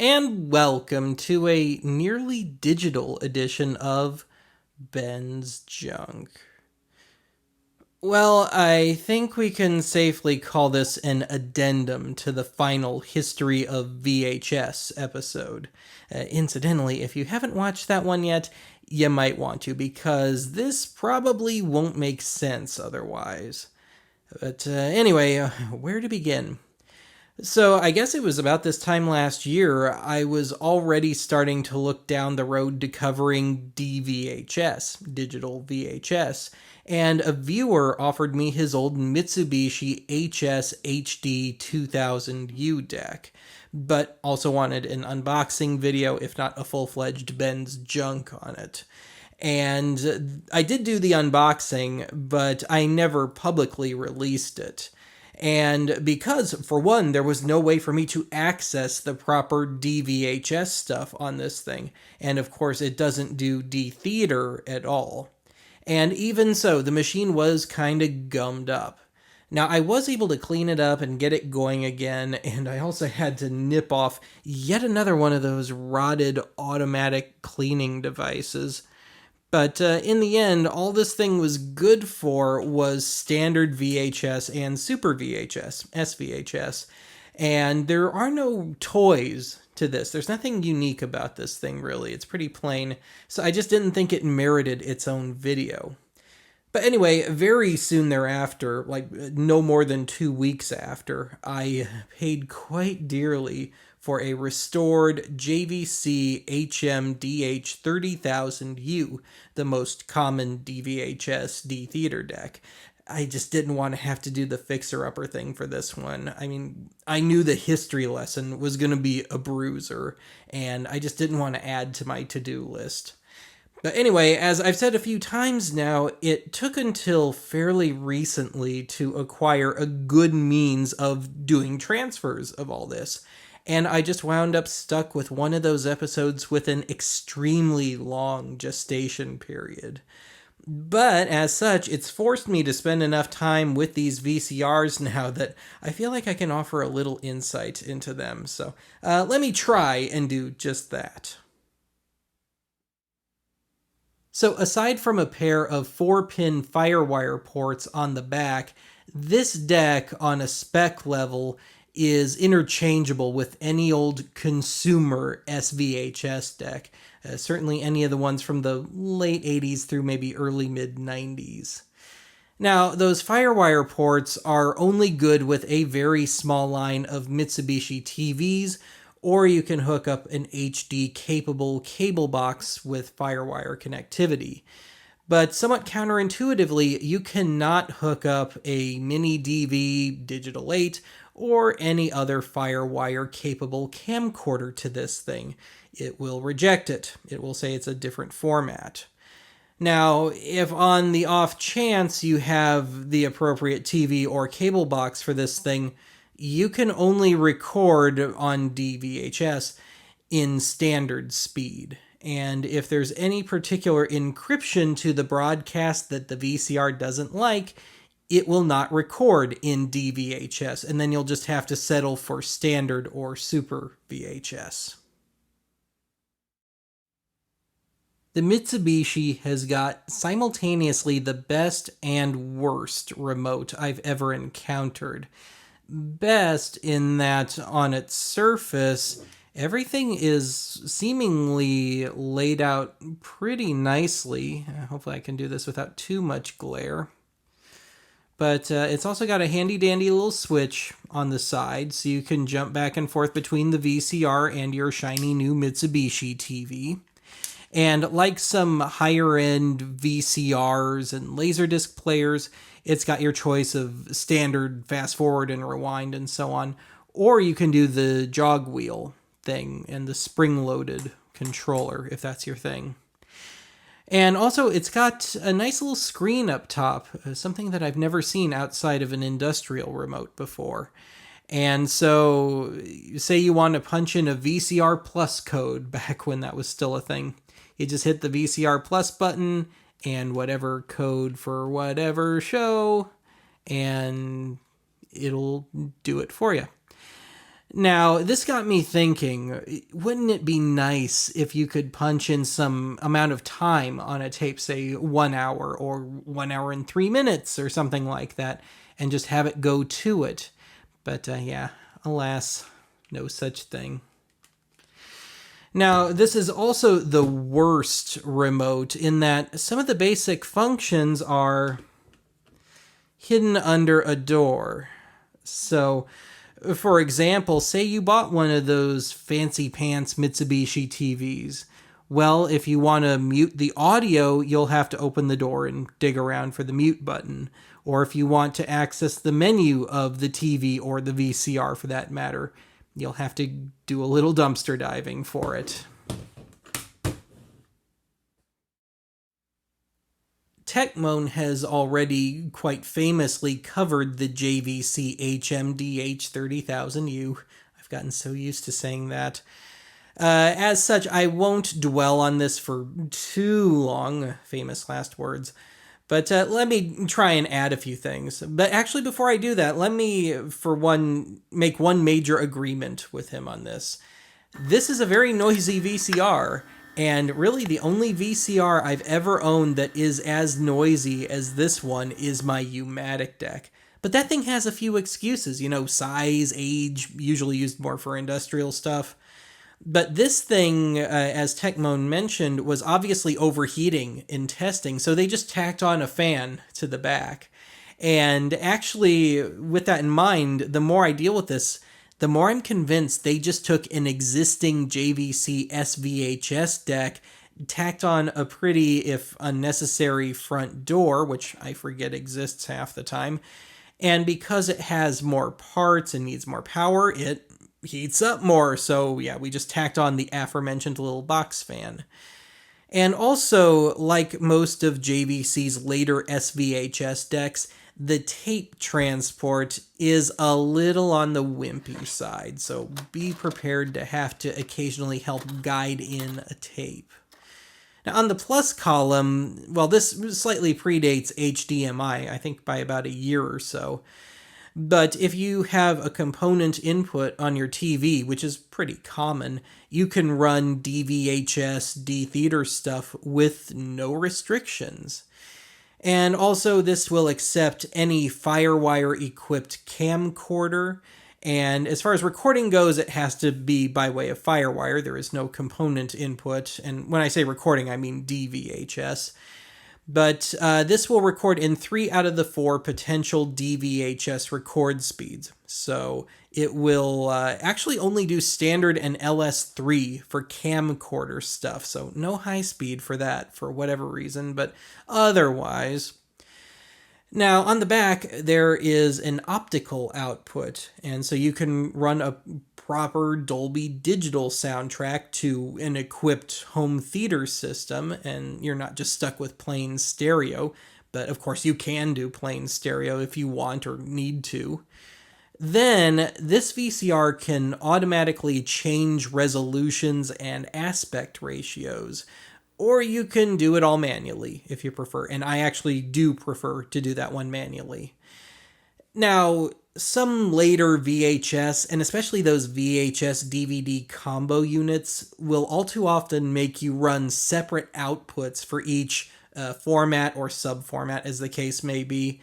and welcome to a nearly digital edition of Ben's Junk. Well, I think we can safely call this an addendum to the final History of VHS episode. Incidentally, if you haven't watched that one yet, you might want to, because this probably won't make sense otherwise. But anyway, where to begin? So I guess it was about this time last year I was already starting to look down the road to covering D-VHS, digital VHS, and a viewer offered me his old Mitsubishi HS HD-2000U deck, but also wanted an unboxing video, if not a full-fledged Ben's Junk on it. And I did do the unboxing, but I never publicly released it. And because, for one, there was no way for me to access the proper D-VHS stuff on this thing, and of course it doesn't do D-Theater at all. And even so, the machine was kinda gummed up. Now, I was able to clean it up and get it going again, and I also had to nip off yet another one of those rotted automatic cleaning devices. But in the end, all this thing was good for was standard VHS and Super VHS, SVHS. And there are no toys to this. There's nothing unique about this thing, really. It's pretty plain. So I just didn't think it merited its own video. But anyway, very soon thereafter, like no more than 2 weeks after, I paid quite dearly for a restored JVC HM-DH30000U, the most common D-VHS D-Theater deck. I just didn't want to have to do the fixer-upper thing for this one. I mean, I knew the history lesson was going to be a bruiser, and I just didn't want to add to my to-do list. But anyway, as I've said a few times now, it took until fairly recently to acquire a good means of doing transfers of all this. And I just wound up stuck with one of those episodes with an extremely long gestation period. But as such, it's forced me to spend enough time with these VCRs now that I feel like I can offer a little insight into them. So let me try and do just that. So aside from a pair of 4-pin FireWire ports on the back, this deck on a spec level is interchangeable with any old consumer SVHS deck. Certainly any of the ones from the late 80s through maybe early mid 90s. Now, those FireWire ports are only good with a very small line of Mitsubishi TVs, or you can hook up an HD-capable cable box with FireWire connectivity. But somewhat counterintuitively, you cannot hook up a mini DV Digital 8 or any other FireWire-capable camcorder to this thing. It will reject it. It will say it's a different format. Now, if on the off chance you have the appropriate TV or cable box for this thing, you can only record on D-VHS in standard speed. And if there's any particular encryption to the broadcast that the VCR doesn't like, it will not record in D-VHS, and then you'll just have to settle for standard or Super VHS. The Mitsubishi has got simultaneously the best and worst remote I've ever encountered. Best in that on its surface, everything is seemingly laid out pretty nicely. Hopefully I can do this without too much glare. But it's also got a handy-dandy little switch on the side, so you can jump back and forth between the VCR and your shiny new Mitsubishi TV. And like some higher-end VCRs and Laserdisc players, it's got your choice of standard fast forward and rewind and so on. Or you can do the jog wheel thing and the spring-loaded controller, if that's your thing. And also, it's got a nice little screen up top, something that I've never seen outside of an industrial remote before. And so, say you want to punch in a VCR Plus code back when that was still a thing. You just hit the VCR Plus button, and whatever code for whatever show, and it'll do it for you. Now, this got me thinking, wouldn't it be nice if you could punch in some amount of time on a tape, say 1 hour or 1 hour and 3 minutes or something like that, and just have it go to it? But yeah, alas, no such thing. Now, this is also the worst remote in that some of the basic functions are hidden under a door. So, for example, say you bought one of those fancy pants Mitsubishi TVs. Well, if you want to mute the audio, you'll have to open the door and dig around for the mute button. Or if you want to access the menu of the TV or the VCR for that matter, you'll have to do a little dumpster diving for it. Techmoan has already quite famously covered the JVC HM-DH30000U. I've gotten so used to saying that. As such, I won't dwell on this for too long, famous last words. But let me try and add a few things. But actually, before I do that, let me, for one, make one major agreement with him on this. This is a very noisy VCR, and really the only VCR I've ever owned that is as noisy as this one is my U-matic deck. But that thing has a few excuses, size, age, usually used more for industrial stuff. But this thing, as Techmoan mentioned, was obviously overheating in testing, so they just tacked on a fan to the back. And actually, with that in mind, the more I deal with this, the more I'm convinced they just took an existing JVC SVHS deck, tacked on a pretty, if unnecessary, front door, which I forget exists half the time, and because it has more parts and needs more power, it heats up more. So yeah, we just tacked on the aforementioned little box fan. And also, like most of JVC's later SVHS decks, the tape transport is a little on the wimpy side, so be prepared to have to occasionally help guide in a tape. Now, on the plus column, well, this slightly predates HDMI, I think by about a year or so. But if you have a component input on your TV, which is pretty common, you can run D-VHS, D-Theater stuff with no restrictions. And also, this will accept any FireWire-equipped camcorder. And as far as recording goes, it has to be by way of FireWire. There is no component input. And when I say recording, I mean D-VHS. But this will record in 3 out of the 4 potential D-VHS record speeds. So it will actually only do standard and LS3 for camcorder stuff. So no high speed for that for whatever reason, but otherwise. Now, on the back, there is an optical output, and so you can run a proper Dolby Digital soundtrack to an equipped home theater system, and you're not just stuck with plain stereo, but of course you can do plain stereo if you want or need to. Then, this VCR can automatically change resolutions and aspect ratios, or you can do it all manually if you prefer, and I actually do prefer to do that one manually. Now, some later VHS, and especially those VHS DVD combo units, will all too often make you run separate outputs for each format or subformat, as the case may be.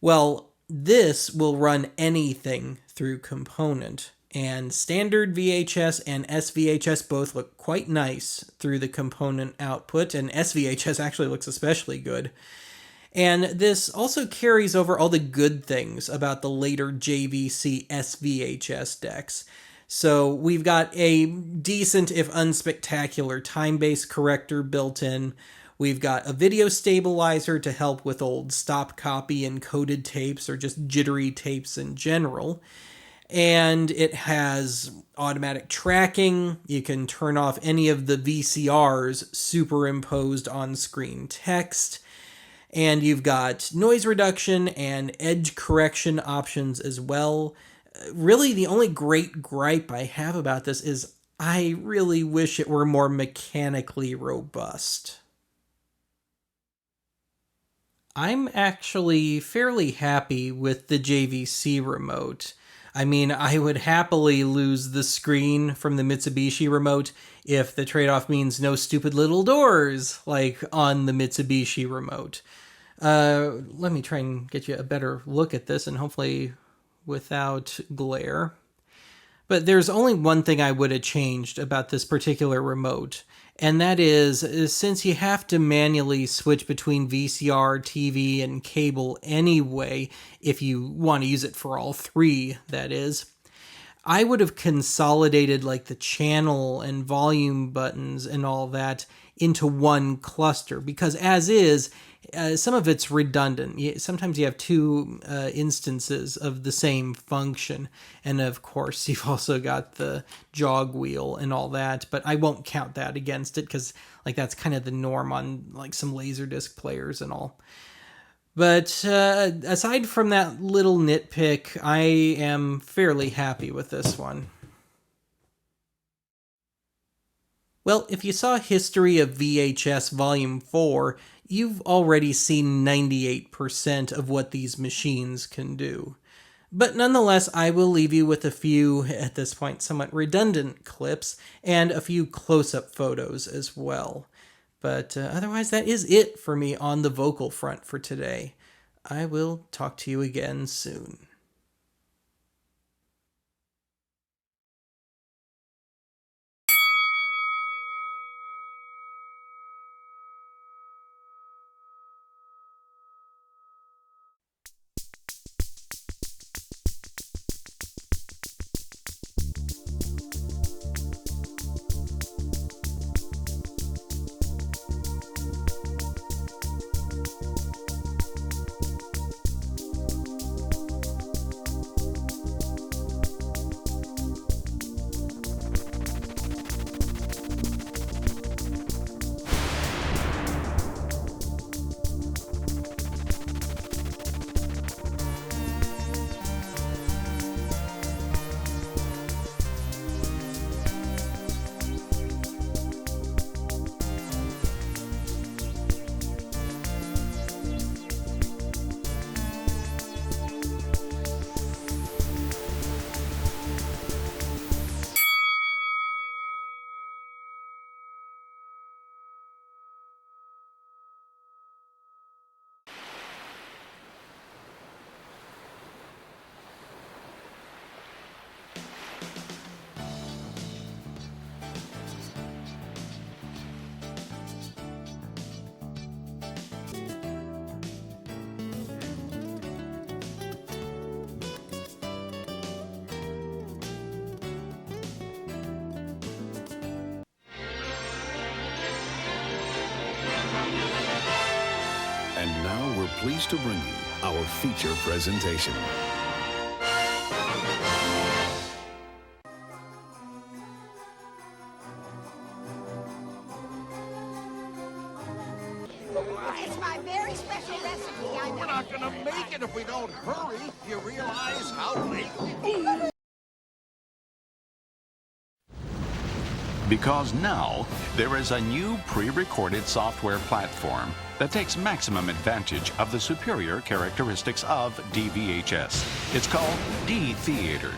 Well, this will run anything through component. And standard VHS and SVHS both look quite nice through the component output, and SVHS actually looks especially good. And this also carries over all the good things about the later JVC SVHS decks. So we've got a decent, if unspectacular, time-based corrector built in. We've got a video stabilizer to help with old stop copy encoded tapes or just jittery tapes in general. And it has automatic tracking. You can turn off any of the VCR's superimposed on-screen text. And you've got noise reduction and edge correction options as well. Really, the only great gripe I have about this is I really wish it were more mechanically robust. I'm actually fairly happy with the JVC remote. I mean, I would happily lose the screen from the Mitsubishi remote if the trade-off means no stupid little doors like on the Mitsubishi remote. Let me try and get you a better look at this, and hopefully without glare. But there's only one thing I would have changed about this particular remote, and that is since you have to manually switch between VCR, TV, and cable anyway, if you want to use it for all three, that is, I would have consolidated like the channel and volume buttons and all that into one cluster, because as is, some of it's redundant. Sometimes you have two instances of the same function. And of course, you've also got the jog wheel and all that, but I won't count that against it because like that's kind of the norm on like some Laserdisc players and all. But aside from that little nitpick, I am fairly happy with this one. Well, if you saw History of VHS Volume 4, you've already seen 98% of what these machines can do. But nonetheless, I will leave you with a few, at this point, somewhat redundant clips and a few close-up photos as well. But otherwise, that is it for me on the vocal front for today. I will talk to you again soon. And now we're pleased to bring you our feature presentation. It's my very special recipe. We're not gonna make it if we don't hurry. You realize how late we are? Because now there is a new pre-recorded software platform that takes maximum advantage of the superior characteristics of D-VHS. It's called D-Theater.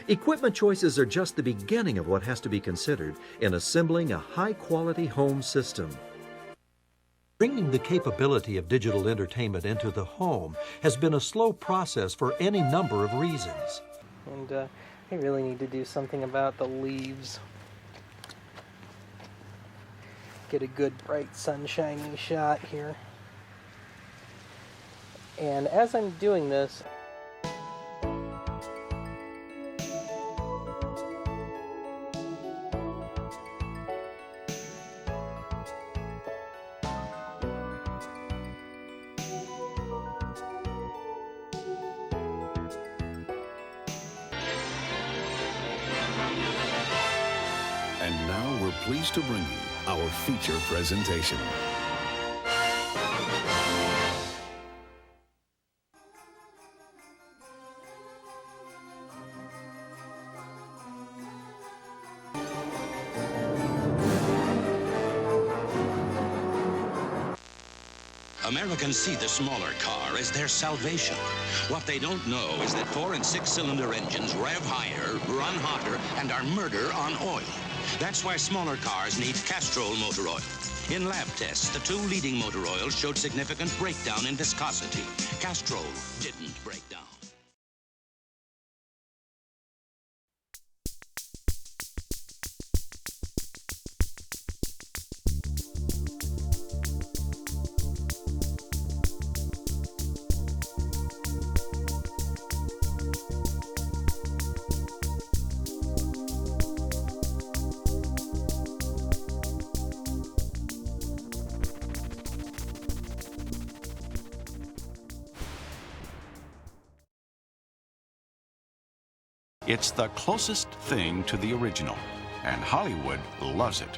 Equipment choices are just the beginning of what has to be considered in assembling a high-quality home system. Bringing the capability of digital entertainment into the home has been a slow process for any number of reasons. And I really need to do something about the leaves. Get a good bright sunshiny shot here. And as I'm doing this, And now we're pleased to bring you our feature presentation. Americans see the smaller car as their salvation. What they don't know is that 4- and 6-cylinder engines rev higher, run hotter, and are murder on oil. That's why smaller cars need Castrol motor oil. In lab tests, the 2 leading motor oils showed significant breakdown in viscosity. Castrol didn't break down. It's the closest thing to the original, and Hollywood loves it.